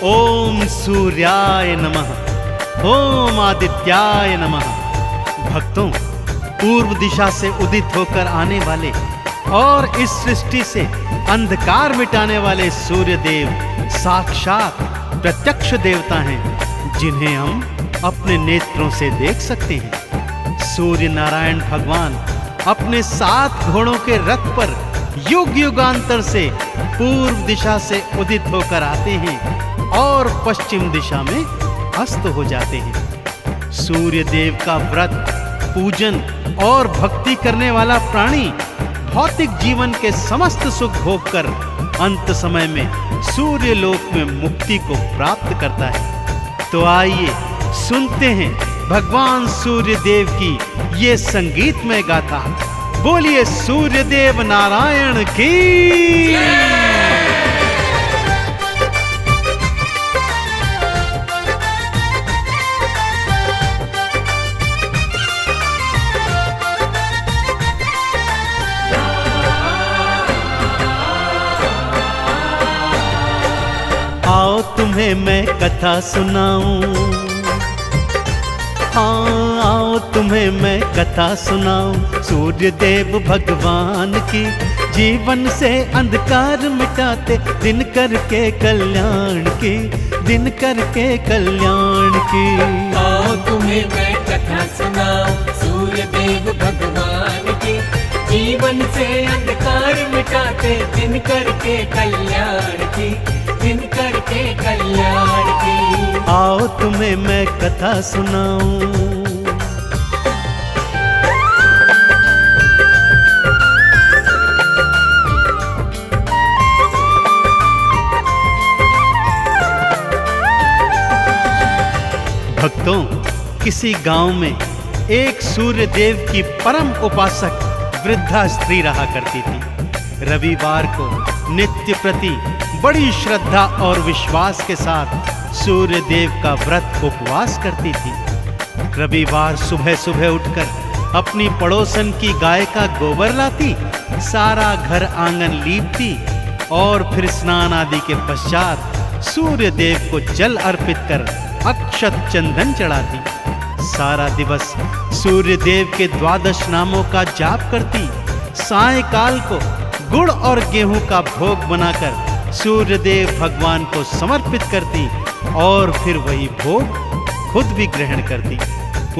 ओम सूर्याय नमः, ओम आदित्याय नमः। भक्तों, पूर्व दिशा से उदित होकर आने वाले और इस सृष्टि से अंधकार मिटाने वाले सूर्य देव साक्षात प्रत्यक्ष देवता हैं, जिन्हें हम अपने नेत्रों से देख सकते हैं। सूर्य नारायण भगवान अपने 7 घोड़ों के रथ पर युग युगांतर से पूर्व दिशा से उदित होकर आते हैं और पश्चिम दिशा में अस्त हो जाते हैं। सूर्य देव का व्रत, पूजन और भक्ति करने वाला प्राणी भौतिक जीवन के समस्त सुख भोग कर अंत समय में सूर्य लोक में मुक्ति को प्राप्त करता है। तो आइए सुनते हैं भगवान सूर्य देव की ये संगीतमय गाथा। बोलिए सूर्य देव नारायण की। आओ तुम्हें मैं कथा सुनाऊं, हाँ आओ तुम्हें मैं कथा सुनाऊं सूर्य देव भगवान की। जीवन से अंधकार मिटाते दिन करके कल्याण की, दिन करके कल्याण की। आओ तुम्हें मैं कथा सुनाऊं सूर्य देव भगवान की। जीवन से अंधकार मिटाते दिन करके कल्याण की, दिन करके कल्याण की। आओ तुम्हें मैं कथा सुनाऊं। भक्तों, किसी गांव में एक सूर्य देव की परम उपासक वृद्धा स्त्री रहा करती थी। रविवार को नित्य प्रति बड़ी श्रद्धा और विश्वास के साथ सूर्य देव का व्रत उपवास करती थी। रविवार सुबह सुबह उठकर अपनी पड़ोसन की गाय का गोबर लाती, सारा घर आंगन लीपती और फिर स्नान आदि के पश्चात सूर्य देव को जल अर्पित कर अक्षत चंदन चढ़ाती। सारा दिवस सूर्य देव के 12 नामों का जाप करती। सायंकाल को गुड़ और गेहूं का भोग बनाकर सूर्य देव भगवान को समर्पित करती और फिर वही भोग खुद भी ग्रहण करती।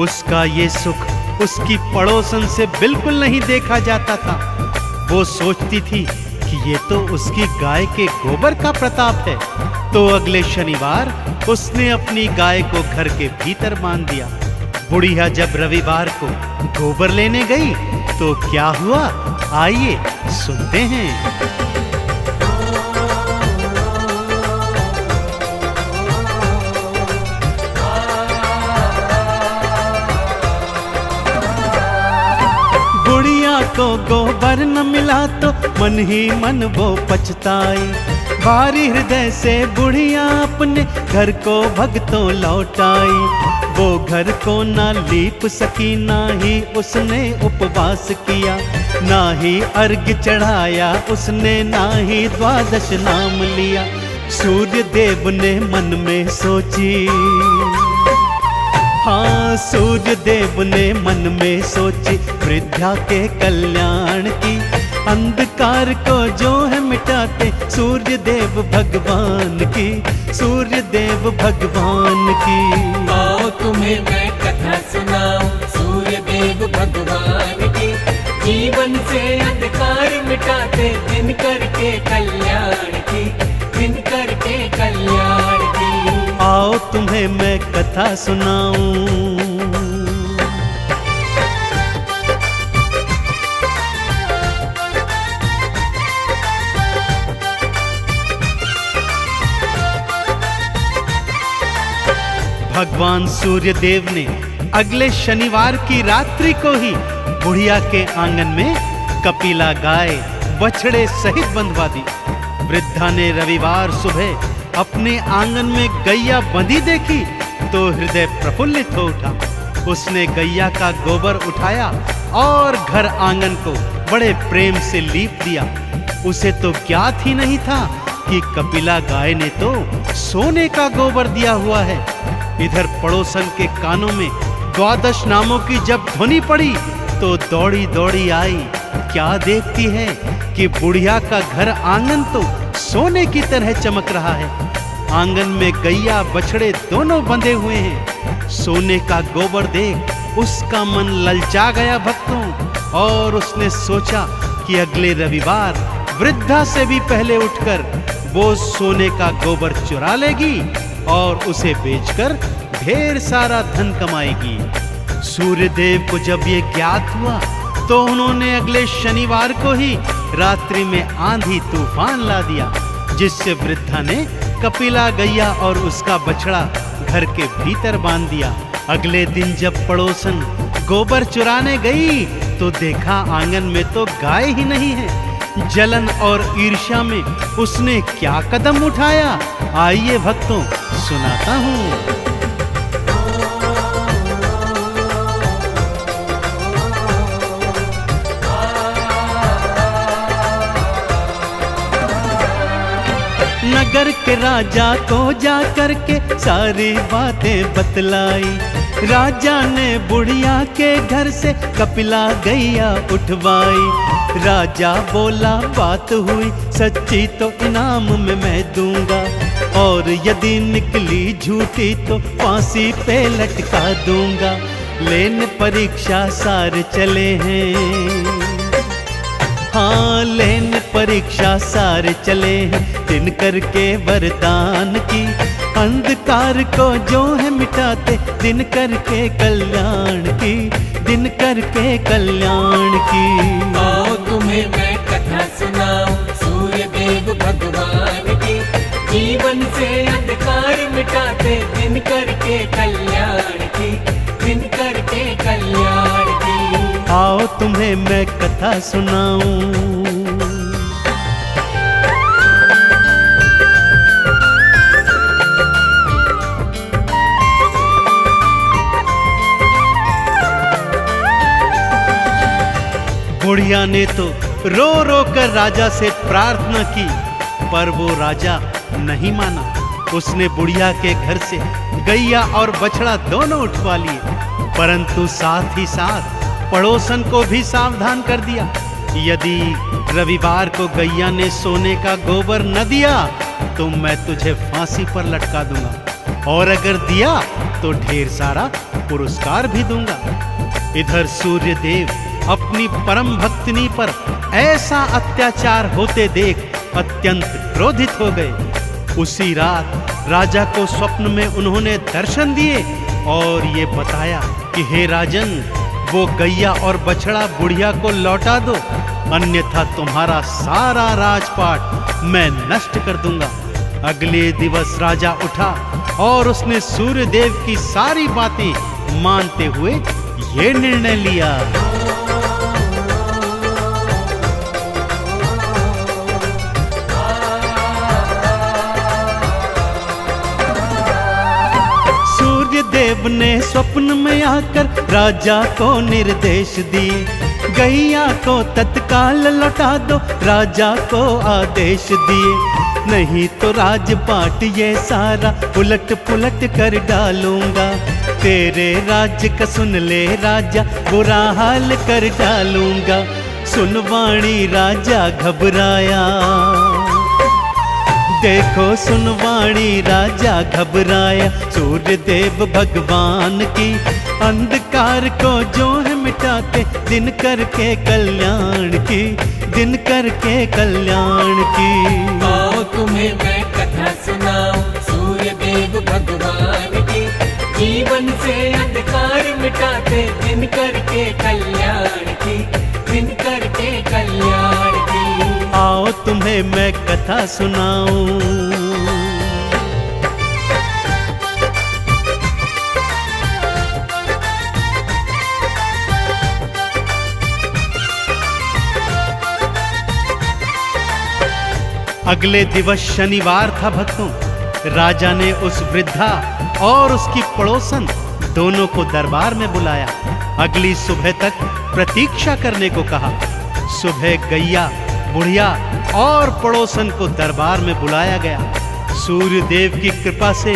उसका ये सुख उसकी पड़ोसन से बिल्कुल नहीं देखा जाता था। वो सोचती थी कि ये तो उसकी गाय के गोबर का प्रताप है। तो अगले शनिवार उसने अपनी गाय को घर के भीतर बांध दिया। बुढ़िया जब रविवार को गोबर लेने गई तो क्या हुआ, आइए सुनते हैं। बुढ़िया को गोबर न मिला तो मन ही मन वो पछताई। भारी हृदय से बुढ़िया अपने घर को भगतों लौटाई। वो घर को ना लीप सकी, ना ही उसने उपवास किया, ना ही अर्घ्य चढ़ाया उसने, ना ही 12 नाम लिया। सूर्य देव ने मन में सोची, हाँ सूर्य देव ने मन में सोची वृद्धा के कल्याण की। अंधकार को जो है मिटाते सूर्य देव भगवान की, सूर्य देव भगवान की। आओ तुम्हें मैं कथा सुनाऊं सूर्य देव भगवान की। जीवन से अंधकार मिटाते दिन करके कल्याण की, दिन करके कल्याण की। आओ तुम्हें मैं कथा सुनाऊं। भगवान सूर्य देव ने अगले शनिवार की रात्रि को ही बुढ़िया के आंगन में कपिला गाय बछड़े सहित बंधवा दी। वृद्धा ने रविवार सुबह अपने आंगन में गैया बंधी देखी तो हृदय प्रफुल्लित हो उठा। उसने गैया का गोबर उठाया और घर आंगन को बड़े प्रेम से लीप दिया। उसे तो ज्ञात ही नहीं था कि कपिला गाय ने तो सोने का गोबर दिया हुआ है। इधर पड़ोसन के कानों में द्वादश नामों की जब ध्वनि पड़ी तो दौड़ी दौड़ी आई। क्या देखती है कि बुढ़िया का घर आंगन तो सोने की तरह चमक रहा है। आंगन में गैया बछड़े दोनों बंधे हुए हैं। सोने का गोबर देख उसका मन ललचा गया भक्तों, और उसने सोचा कि अगले रविवार वृद्धा से भी पहले उठकर वो सोने का गोबर चुरा लेगी और उसे बेचकर ढेर सारा धन कमाएगी। सूर्यदेव को जब ये ज्ञात हुआ तो उन्होंने अगले शनिवार को ही रात्रि में आंधी तूफान ला दिया, जिससे वृद्धा ने कपिला गैया और उसका बछड़ा घर के भीतर बांध दिया। अगले दिन जब पड़ोसन गोबर चुराने गई तो देखा आंगन में तो गाय ही नहीं है। जलन और ईर्ष्या में उसने क्या कदम उठाया, आइए भक्तों सुनाता हूँ। नगर के राजा को जा करके सारी बातें बतलाई। राजा ने बुढ़िया के घर से कपिला गैया उठवाई। राजा बोला बात हुई सच्ची तो इनाम में मैं दूंगा, और यदि निकली झूठी तो फांसी पे लटका दूंगा। लेने परीक्षा सारे चले हैं, हाँ लेने परीक्षा सारे चले हैं। दिन करके वरदान की अंधकार को जो है मिटाते, दिन करके कल्याण की, दिन करके कल्याण की। आओ तुम्हें मैं कथा सुनाऊं सूर्य देव भगवान की। जीवन से अंधकार मिटाते, दिन करके कल्याण की, दिन करके कल्याण की। आओ तुम्हें मैं कथा सुनाऊं। बुढ़िया ने तो रो रो कर राजा से प्रार्थना की, पर वो राजा नहीं माना। उसने बुढ़िया के घर से गैया और बछड़ा दोनों उठवा लिए, परंतु साथ ही साथ पड़ोसन को भी सावधान कर दिया। यदि रविवार को गैया ने सोने का गोबर न दिया तो मैं तुझे फांसी पर लटका दूंगा, और अगर दिया तो ढेर सारा पुरस्कार भी दूंगा। इधर सूर्यदेव अपनी परम भक्तिनी पर ऐसा अत्याचार होते देख अत्यंत क्रोधित हो गए। उसी रात राजा को स्वप्न में उन्होंने दर्शन दिए और ये बताया कि हे राजन, वो गैया और बछड़ा बुढ़िया को लौटा दो, अन्यथा तुम्हारा सारा राजपाट मैं नष्ट कर दूंगा। अगले दिवस राजा उठा और उसने सूर्यदेव की सारी बातें मानते हुए ये निर्णय लिया। देव ने स्वप्न में आकर राजा को निर्देश दिए, गैया को तत्काल लौटा दो, राजा को आदेश दिए। नहीं तो राजपाट ये सारा उलट पुलट कर डालूंगा। तेरे राज्य का सुन ले राजा, बुरा हाल कर डालूंगा। सुनवाणी राजा घबराया, देखो सुनवाणी राजा घबराया। सूर्यदेव भगवान की अंधकार को जो है मिटाते, दिन करके कल्याण की, दिन करके कल्याण की। आओ तुम्हें मैं कथा सुनाऊं सूर्यदेव भगवान की। जीवन से अंधकार मिटाते, दिन करके कल्याण की, दिन करके कल्याण की। आओ तुम्हें मैं कथा सुनाऊं। अगले दिवस शनिवार था भक्तों। राजा ने उस वृद्धा और उसकी पड़ोसन दोनों को दरबार में बुलाया। अगली सुबह तक प्रतीक्षा करने को कहा। सुबह गैया बुढ़िया और पड़ोसन को दरबार में बुलाया गया। सूर्य देव की कृपा से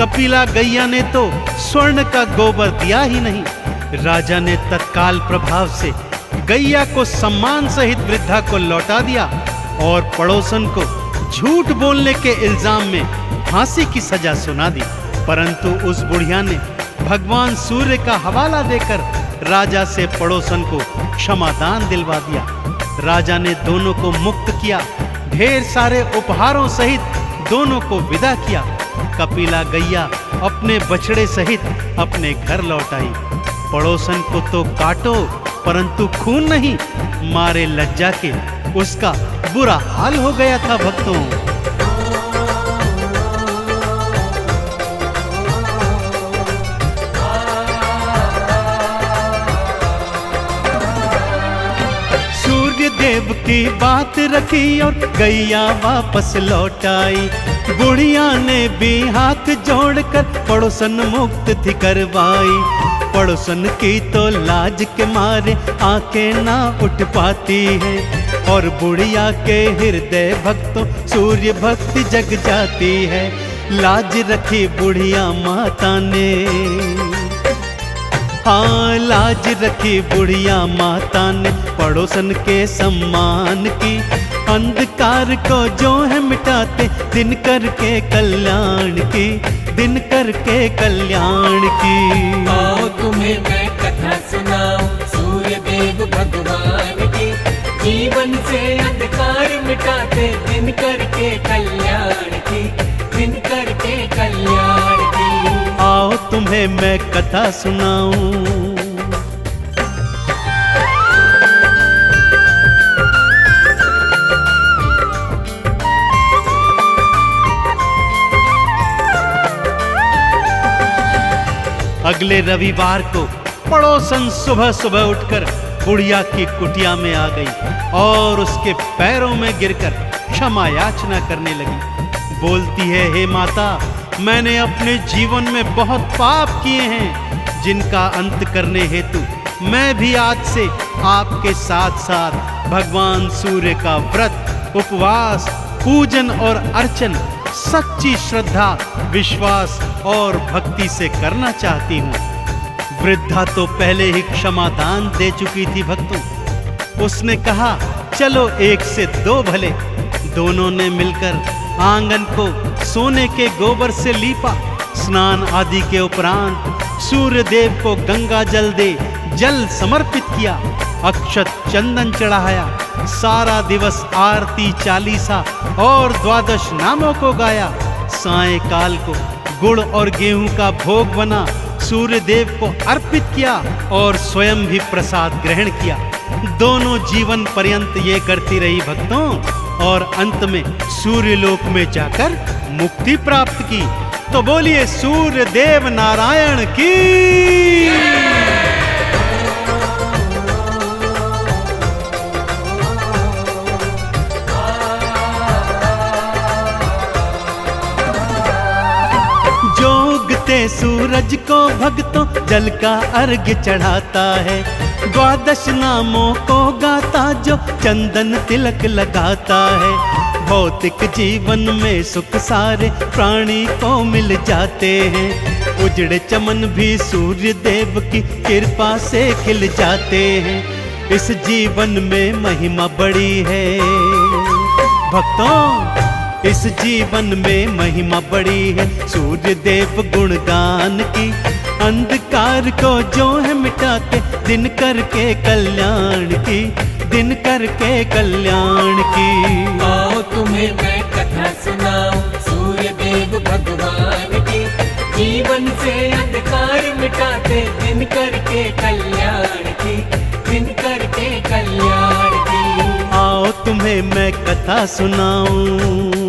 कपिला गैया ने तो स्वर्ण का गोबर दिया ही नहीं। राजा ने तत्काल प्रभाव से गैया को सम्मान सहित वृद्धा को लौटा दिया और पड़ोसन को झूठ बोलने के इल्जाम में फांसी की सजा सुना दी। परंतु उस बुढ़िया ने भगवान सूर्य का हवाला देकर राजा से पड़ोसन को क्षमादान दिलवा दिया। राजा ने दोनों को मुक्त किया, ढेर सारे उपहारों सहित दोनों को विदा किया। कपिला गैया अपने बछड़े सहित अपने घर लौट आई। पड़ोसन को तो काटो परंतु खून नहीं, मारे लज्जा के उसका बुरा हाल हो गया था भक्तों। सूर्य देव की बात रखी और गैया वापस लौट आई। बुढ़िया ने भी हाथ जोड़कर पड़ोसन मुक्त थी करवाई। पड़ोसन की तो लाज के मारे आंखें ना उठ पाती है और बुढ़िया के हृदय भक्तों सूर्य भक्ति जग जाती है। लाज रखी बुढ़िया माता ने, हाँ लाज रखी बुढ़िया माता ने पड़ोसन के सम्मान की। अंधकार को जो है मिटाते दिन करके कल्याण की, दिन करके कल्याण की। आओ तुम्हें मैं कथा सुनाऊं सूर्य देव भगवान की। जीवन से अंधकार मिटाते दिन करके कल्याण की, दिन करके कल्याण की। आओ तुम्हें मैं कथा सुनाऊं। अगले रविवार को पड़ोसन सुबह सुबह उठकर बुढ़िया की कुटिया में आ गई और उसके पैरों में गिरकर क्षमा याचना करने लगी। बोलती है, हे माता, मैंने अपने जीवन में बहुत पाप किए हैं जिनका अंत करने हेतु मैं भी आज से आपके साथ साथ भगवान सूर्य का व्रत, उपवास, पूजन और अर्चन सच्ची श्रद्धा, विश्वास और भक्ति से करना चाहती हूँ। वृद्धा तो पहले ही क्षमादान दे चुकी थी भक्तों। उसने कहा, चलो एक से दो भले। दोनों ने मिलकर आंगन को सोने के गोबर से लीपा। स्नान आदि के उपरांत सूर्य देव को गंगा जल दे जल समर्पित किया, अक्षत चंदन चढ़ाया। सारा दिवस आरती, चालीसा और द्वादश नामों को गाया। सायंकाल को गुड़ और गेहूं का भोग बना सूर्य देव को अर्पित किया और स्वयं भी प्रसाद ग्रहण किया। दोनों जीवन पर्यंत ये करती रही भक्तों और अंत में सूर्य लोक में जाकर मुक्ति प्राप्त की। तो बोलिए सूर्य देव नारायण की। सूरज को भक्तों जल का अर्घ्य चढ़ाता है। द्वादश नामों को गाता जो चंदन तिलक लगाता है। भौतिक जीवन में सुख सारे प्राणी को मिल जाते हैं। उजड़े चमन भी सूर्य देव की कृपा से खिल जाते हैं। इस जीवन में महिमा बड़ी है भक्तों, इस जीवन में महिमा बड़ी है सूर्य देव गुणगान की। अंधकार को जो है मिटाते दिन करके कल्याण की, दिन करके कल्याण की। आओ तुम्हें मैं कथा सुनाऊं सूर्य देव भगवान की। जीवन से अंधकार मिटाते दिन करके कल्याण की, दिन करके कल्याण की। आओ तुम्हें मैं कथा सुनाऊं।